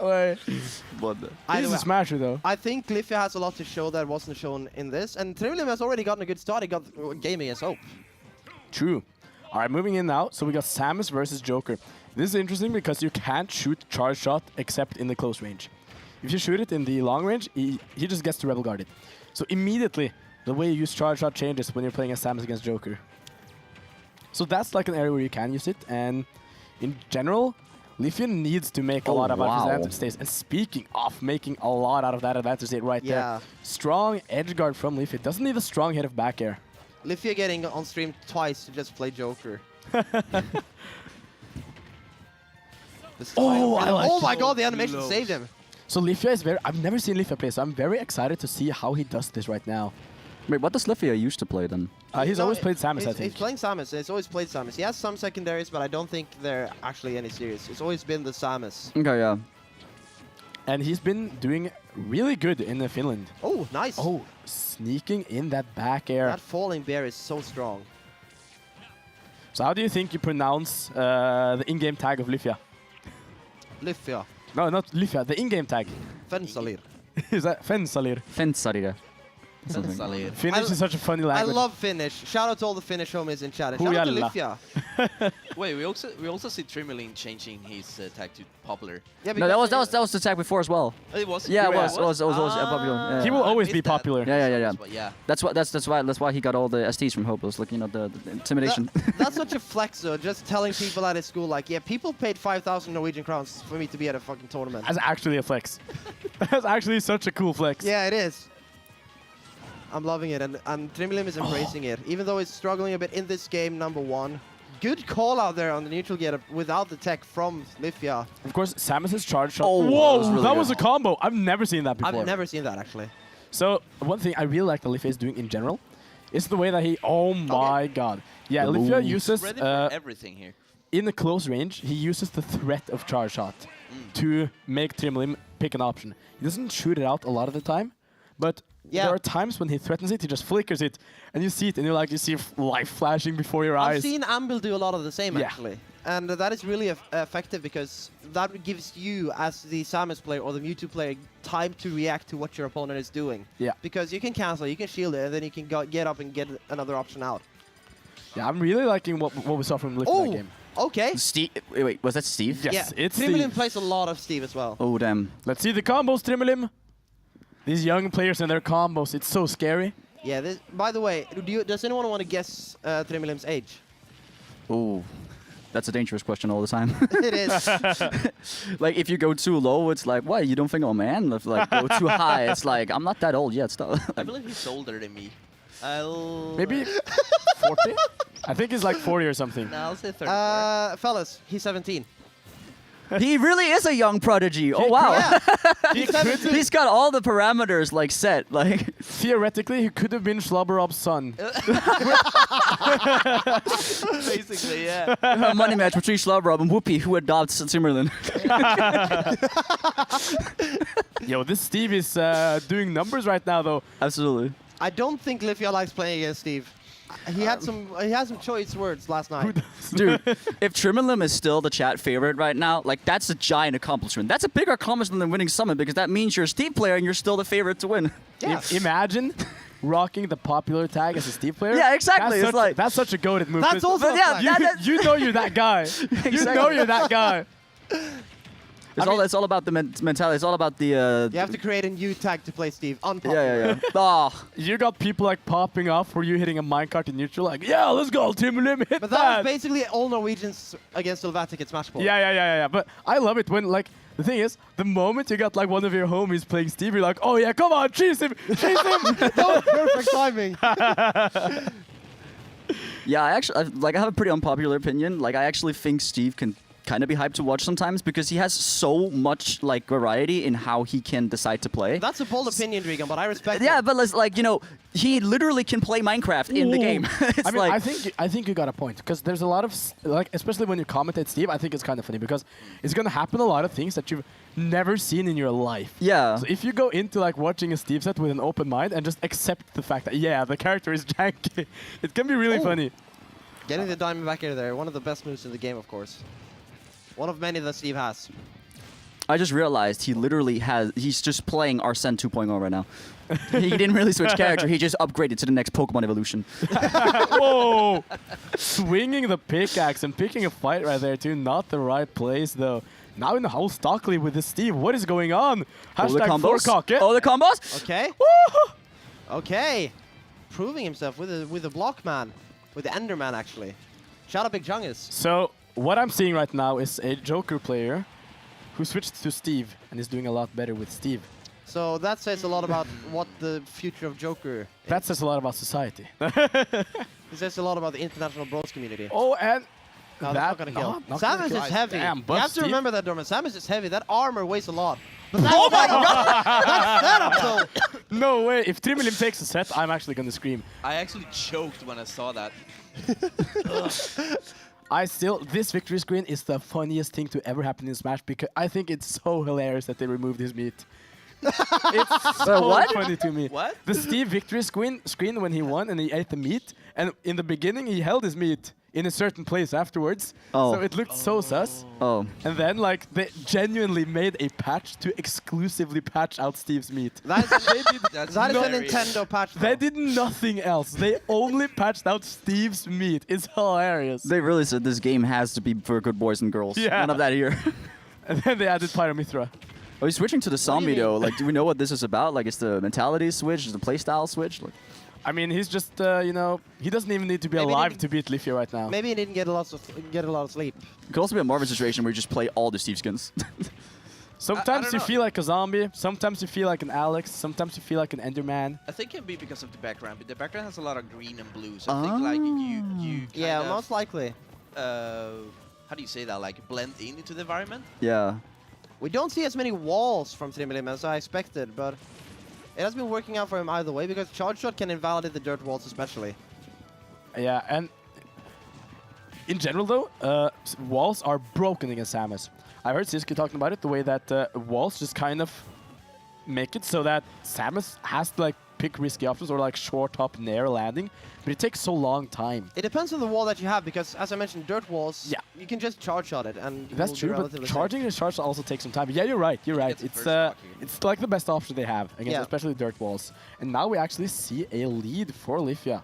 Way. But He's a smasher though. I think Lyfja has a lot to show that wasn't shown in this, and Trimlim has already gotten a good start. He got game against Hope. True. All right, moving in now. So we got Samus versus Joker. This is interesting because you can't shoot charge shot except in the close range. If you shoot it in the long range, he just gets to rebel guard it. So immediately, the way you use charge shot changes when you're playing a Samus against Joker. So that's like an area where you can use it, and in general, Lyfja needs to make a lot of advantage stays. And speaking of making a lot out of that advantage state right there, strong edge guard from Lyfja. Doesn't need a strong hit of back air. Lyfja getting on stream twice to just play Joker. Oh my god, the animation saved him. So Lyfja is I've never seen Lyfja play, so I'm very excited to see how he does this right now. Wait, what does Lyfja used to play then? He's always played Samus, I think. He's playing Samus. He's always played Samus. He has some secondaries, but I don't think they're actually any serious. It's always been the Samus. Okay, yeah. And he's been doing really good in Finland. Oh, nice. Oh, sneaking in that back air. That falling bear is so strong. So how do you think you pronounce the in-game tag of Lyfja? Lyfja. No, not Lyfja, the in-game tag. Fensalir. Is that Fensalir? Fensalir. Finnish is such a funny language. I love Finnish. Shout out to all the Finnish homies in chat. Shout out to Lyfja. Wait, we also see Trimmeling changing his tag to popular. Yeah, no, that was the tag before as well. It was. Yeah, it was popular. Yeah. He will always be popular. Yeah. That's why he got all the STs from Hope. It was like, you know, the intimidation. That's such a flex though. Just telling people at his school like, yeah, people paid 5,000 Norwegian crowns for me to be at a fucking tournament. That's actually a flex. That's actually such a cool flex. Yeah, it is. I'm loving it, and Trimlim is embracing it, even though he's struggling a bit in this game, number one. Good call out there on the neutral getup without the tech from Lyfja. Of course, Samus's charge shot. Oh, whoa, that was a combo. I've never seen that before. I've never seen that, actually. So, one thing I really like that Lyfja is doing in general is the way that he... Oh my god. Yeah, Lyfja uses... Ready for everything here. In the close range, he uses the threat of charge shot to make Trimlim pick an option. He doesn't shoot it out a lot of the time, but... Yeah. There are times when he threatens it, he just flickers it, and you see it, and you see life flashing before your eyes. I've seen Ambil do a lot of the same, actually. And that is really effective because that gives you, as the Samus player or the Mewtwo player, time to react to what your opponent is doing. Yeah. Because you can cancel, you can shield it, and then you can get up and get another option out. Yeah, I'm really liking what we saw from Lyfja in that game. Okay. Steve, wait, was that Steve? Yes, yeah. it's Trimlim Steve. plays a lot of Steve as well. Oh, damn. Let's see the combos, Trimlim. These young players and their combos, it's so scary. Yeah, by the way, does anyone want to guess Trimlim's age? Oh, that's a dangerous question all the time. It is. Like, if you go too low, it's like, what, you don't think I'm a man? If like, go too high, it's like, I'm not that old yet. Still. I believe he's older than me. Maybe 40? I think he's like 40 or something. No, I'll say 34. Fellas, he's 17. He really is a young prodigy. Oh, wow. Yeah. He's got all the parameters, like, set. Like theoretically, he could have been Schlubberob's son. Basically, yeah. A money match between Schlubberob and Whoopi, who adopts Timberland. Yo, this Steve is doing numbers right now, though. Absolutely. I don't think Lyfja likes playing against Steve. He had some choice words last night. Dude, if Trimmerlim is still the chat favorite right now, like, that's a giant accomplishment. That's a bigger accomplishment than winning Summit, because that means you're a Steve player and you're still the favorite to win. Yeah. Imagine rocking the popular tag as a Steve player. Yeah, exactly. That's such a goated move. That's also you know you're that guy. Exactly. You know you're that guy. It's all about the mentality. It's all about the... you have to create a new tag to play Steve. Yeah. Oh. You got people like popping off for you hitting a minecart in neutral, like, yeah, let's go, Trimlim, hit But that was basically all Norwegians against Helvetic at Smash Ball. Yeah. But I love it when, like, the thing is, the moment you got like one of your homies playing Steve, you're like, oh yeah, come on, chase him. That was perfect timing. Yeah, I have a pretty unpopular opinion. Like, I actually think Steve can kind of be hyped to watch sometimes because he has so much like variety in how he can decide to play. That's a bold opinion, Regan, but I respect it. Yeah, but like, you know, he literally can play Minecraft in the game. I mean, I think you got a point because there's a lot of like, especially when you commentate Steve, I think it's kind of funny because it's gonna happen a lot of things that you've never seen in your life. Yeah. So if you go into like watching a Steve set with an open mind and just accept the fact that yeah, the character is janky, it can be really funny. Getting the diamond back air there, one of the best moves in the game, of course. One of many that Steve has. I just realized he's just playing Arsene 2.0 right now. He didn't really switch character, he just upgraded to the next Pokemon evolution. Whoa! Swinging the pickaxe and picking a fight right there too. Not the right place though. Now in the whole stock lead with this Steve. What is going on? Oh, the Hashtag combos. 4Cock. Oh, the combos. Okay. Woo! Okay. Proving himself with a block man. With the Enderman, actually. Shout out Big Chungus. So what I'm seeing right now is a Joker player who switched to Steve and is doing a lot better with Steve. So that says a lot about what the future of Joker is. That says a lot about society. It says a lot about the international bros community. Oh, and No, that's not gonna kill. Samus is heavy. Damn, you but have to Steve- remember that, Dorman. Samus is heavy. That armor weighs a lot. But oh my god! That setup, though! No way. If Trimilim takes a set, I'm actually gonna scream. I actually choked when I saw that. This victory screen is the funniest thing to ever happen in Smash because I think it's so hilarious that they removed his meat. It's so what? funny to me. What? The Steve victory screen when he won and he ate the meat, and in the beginning he held his meat in a certain place afterwards. Oh. So it looked so sus. Oh. And then like they genuinely made a patch to exclusively patch out Steve's meat. That is That's a hilarious. Nintendo patch, though. They did nothing else. They only patched out Steve's meat. It's hilarious. They really said this game has to be for good boys and girls. Yeah. None of that here. And then they added Pyramithra. Oh, he's switching to the zombie though. Like, do we know what this is about? Like, it's the mentality switch, is the playstyle switch? Like, I mean, he's just, he doesn't even need to be Maybe alive he- to beat Lyfja right now. Maybe he didn't get a lot of sleep. it could also be a Marvin situation where you just play all the Steve skins. Sometimes don't you know. feel like a zombie, sometimes you feel like an Alex, sometimes you feel like an Enderman. I think it can be because of the background, but the background has a lot of green and blue, so I think like you Yeah, kind of, most likely. how do you say that? Like blend into the environment. Yeah. We don't see as many walls from Trimilim as I expected, but it has been working out for him either way because Charge Shot can invalidate the dirt walls especially. Yeah, and in general though, walls are broken against Samus. I heard Siski talking about it, the way that walls just kind of make it so that Samus has to like pick risky options or like short up nair landing, but it takes so long time. It depends on the wall that you have because, as I mentioned, dirt walls, Yeah. you can just charge shot it and it That's will be true, but relatively safe. charging the charge also takes some time. But yeah, you're right. You're right. It's the It's first block here. it's like the best option they have against Yeah. especially dirt walls. And now we actually see a lead for Lyfja,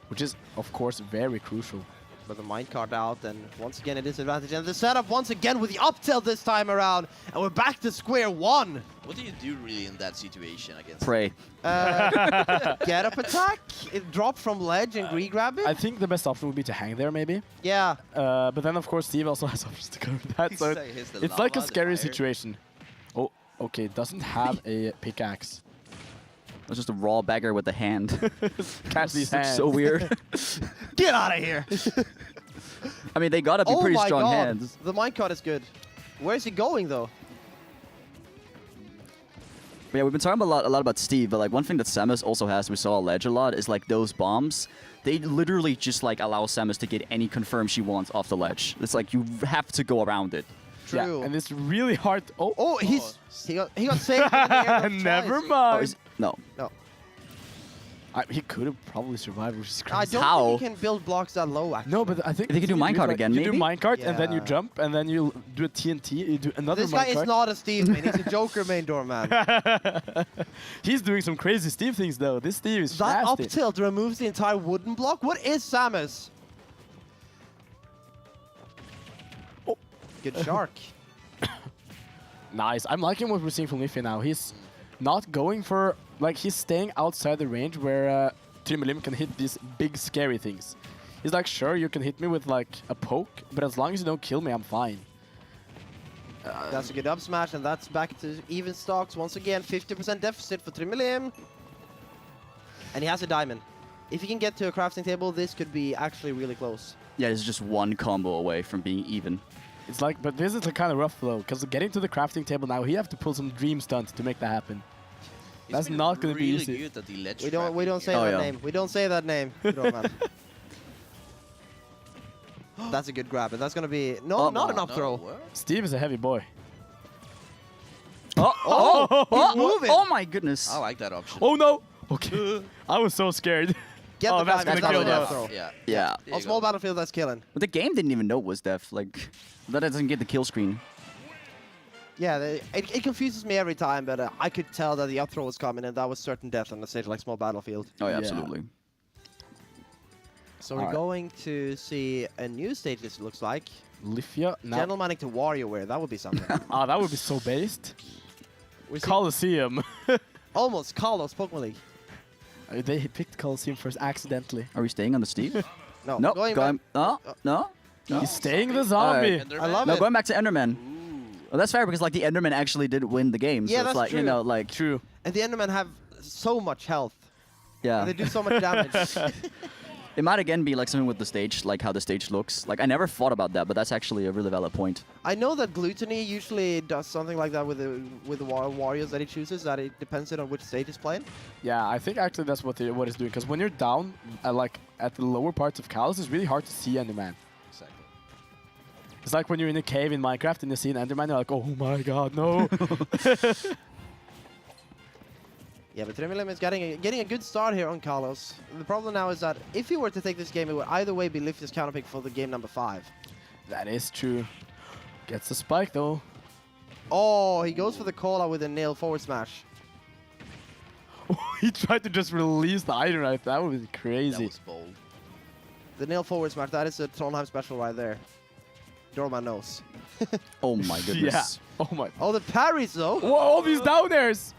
which is of course very crucial. But the minecart out, and once again a disadvantage. And the setup once again with the up tilt this time around, and we're back to square one. What do you do really in that situation against? Pray. Get up attack, it drop from ledge and re-grab it. I think the best option would be to hang there maybe. Yeah, But then of course Steve also has options to cover that. So He's the it's like a lava, the scary fire. situation. Oh, okay. Doesn't have a pickaxe. That's just a raw bagger with the hand. Catch these Looks hands. so weird. get out of here. I mean, they gotta be Oh pretty my strong god, hands. the minecart is good. Where's he going though? But yeah, we've been talking a lot about Steve, but like one thing that Samus also has, we saw a ledge a lot, is like those bombs. They literally just like allow Samus to get any confirm she wants off the ledge. It's like you have to go around it. True. Yeah, and it's really hard. Oh, he got saved. in the air Never twice. Oh, mind. is, no. No, He could have probably survived, which is I crazy. don't How? think he can build blocks that low. Actually. No, but I think They can do you minecart it again, You do maybe? minecart and then you Yeah. jump and then you do a TNT. You do another This guy minecart. is not a Steve main. He's a Joker main doorman. He's doing some crazy Steve things though. This Steve is That up nasty. tilt removes the entire wooden block. What is Samus? Oh. Good shark. Nice. I'm liking what we're seeing from Lyfja now. He's not going for like he's staying outside the range where Trimilim can hit these big scary things. He's like, sure, you can hit me with like a poke, but as long as you don't kill me, I'm fine. That's a good up smash, and that's back to even stocks once again. 50% deficit for Trimilim. And he has a diamond. If he can get to a crafting table, this could be actually really close. Yeah, it's just one combo away from being even. It's like, but this is kind of rough though, because getting to the crafting table now, he have to pull some dream stunt to make that happen. He's That's been not gonna be really easy. good at the ledge We don't trapping say here. Oh, that yeah. name. We don't say that name. Doorman. That's a good grab, and that's gonna be not an up No, throw. what? Steve is a heavy boy. He's moving. Oh my goodness. I like that option. Oh no! Okay, I was so scared. Get Oh, the that's diamond. gonna kill not an them. up throw. Yeah. Yeah. There On you small go. battlefield, that's killing. But the game didn't even know it was deaf. Like, that doesn't get the kill screen. Yeah, it confuses me every time, but I could tell that the up throw was coming, and that was certain death on a stage like Small Battlefield. Oh, yeah, Yeah. absolutely. So we're Alright. going to see a new stage, this looks like. Lyfja now. Gentlemanning to WarioWare, that would be something. Oh, that would be so based. We see Colosseum. almost Carlos Pokemon League. They picked Colosseum first accidentally. Are we staying on the Steve? No, Nope. going Going. back. No. No. He's staying the zombie. Alright. I love No, it. going back to Enderman. Well, that's fair because like the Enderman actually did win the game. Yeah, so it's that's like true. you know like True. And the Endermen have so much health. yeah. They do so much damage. It might again be like something with the stage, like how the stage looks. Like I never thought about that, but that's actually a really valid point. I know that Gluttony usually does something like that with the warriors that he chooses, that it depends on which stage he's playing. Yeah, I think actually that's what it's doing. Because when you're down, like at the lower parts of Kalos, it's really hard to see Enderman. Exactly. It's like when you're in a cave in Minecraft and you see an Enderman, you're like, oh my god, no. Yeah, but Trimilim is getting a good start here on Carlos. The problem now is that if he were to take this game, it would either way be Lyfja's counterpick for the game number 5. That is true. Gets the spike though. Oh, he goes for the call-out with a nail forward smash. He tried to just release the item right. That would be That crazy. was bold. The nail forward smash, that is a Trondheim special right there. Dorman knows. Oh my goodness. Yeah. Oh my. Oh, the parries though. Whoa, all these down airs.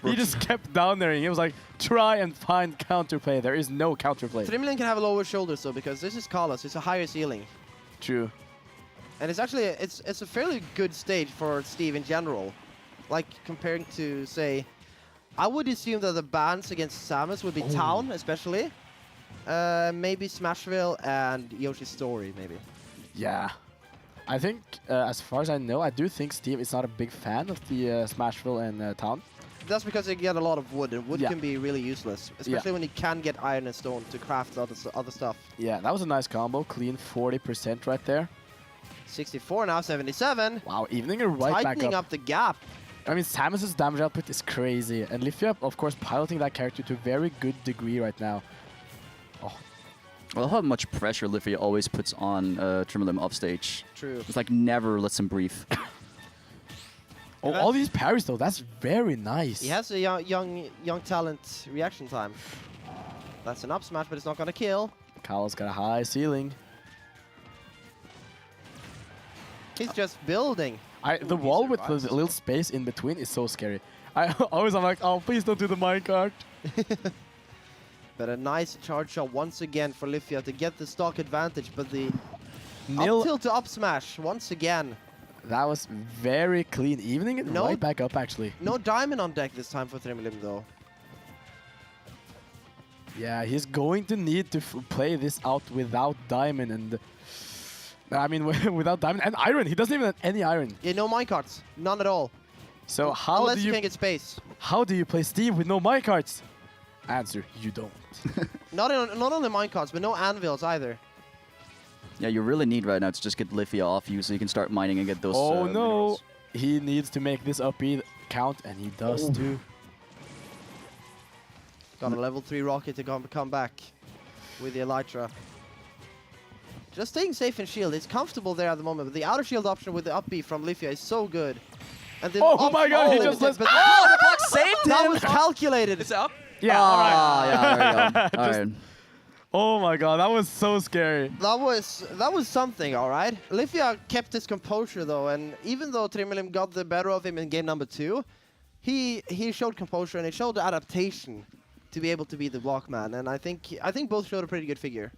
He just kept down there. He was like, try and find counterplay. There is no counterplay. Trimilim can have a lower shoulders though, because this is Carlos. It's a higher ceiling. True. And it's actually, it's a fairly good stage for Steve in general. Like, comparing to, say, I would assume that the bans against Samus would be Oh. Town, especially. Maybe Smashville and Yoshi's Story, maybe. Yeah. I think, as far as I know, I do think Steve is not a big fan of the Smashville and Town. That's because they get a lot of wood, and wood Yeah. can be really useless. Especially when you can get iron and stone to craft other stuff. Yeah, that was a nice combo. Clean 40% right there. 64 now, 77. Wow, evening are right back Tightening up. up the gap. I mean, Samus's damage output is crazy. And Lyfja, of course, piloting that character to a very good degree right now. I love how much pressure Lyfja always puts on Trimilim offstage. True. It's like never lets him breathe. Oh, all these parries, though, that's very nice. He has a young talent reaction time. That's an up smash, but it's not gonna kill. Kyle's got a high ceiling. He's just building. The wall with the little space in between is so scary. I'm like, oh, please don't do the minecart. But a nice charge shot once again for Lyfja to get the stock advantage, but the Nil, up tilt to up smash once again. that was very clean. Evening it No. right back up, actually. No diamond on deck this time for Trimilim though. Yeah, he's going to need to play this out without diamond and... I mean, without diamond and iron. He doesn't even have any iron. Yeah, no minecarts. None at all. So how Unless do you you can get space. how do you play Steve with no minecarts? Answer: you don't. Not only minecarts, but no anvils either. Yeah, you really need right now to just get Lyfja off you so you can start mining and get those. Oh no! minerals. He needs to make this up B count, and he does too. Got a level 3 rocket to come back with the Elytra. Just staying safe in shield. It's comfortable there at the moment, but the outer shield option with the up B from Lyfja is so good. And the Oh my god, he just let... but Oh, the block saved that him! was calculated. It's up. Yeah, alright. Yeah, there we go. All Just- right. Oh my god, that was so scary. That was something, all right. Lyfja kept his composure though, and even though Trimilim got the better of him in game number 2, he showed composure and he showed adaptation to be able to be the block man. And I think both showed a pretty good figure.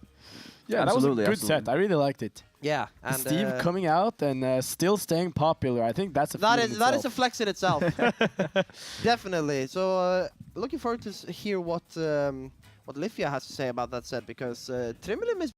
Yeah, Absolutely, that was a good set. absolutely. I really liked it. Yeah, and Steve coming out and still staying popular. I think that's a that feat in is a itself. flex in itself. Definitely. So looking forward to hear what Lyfja has to say about that set, because Trimilim is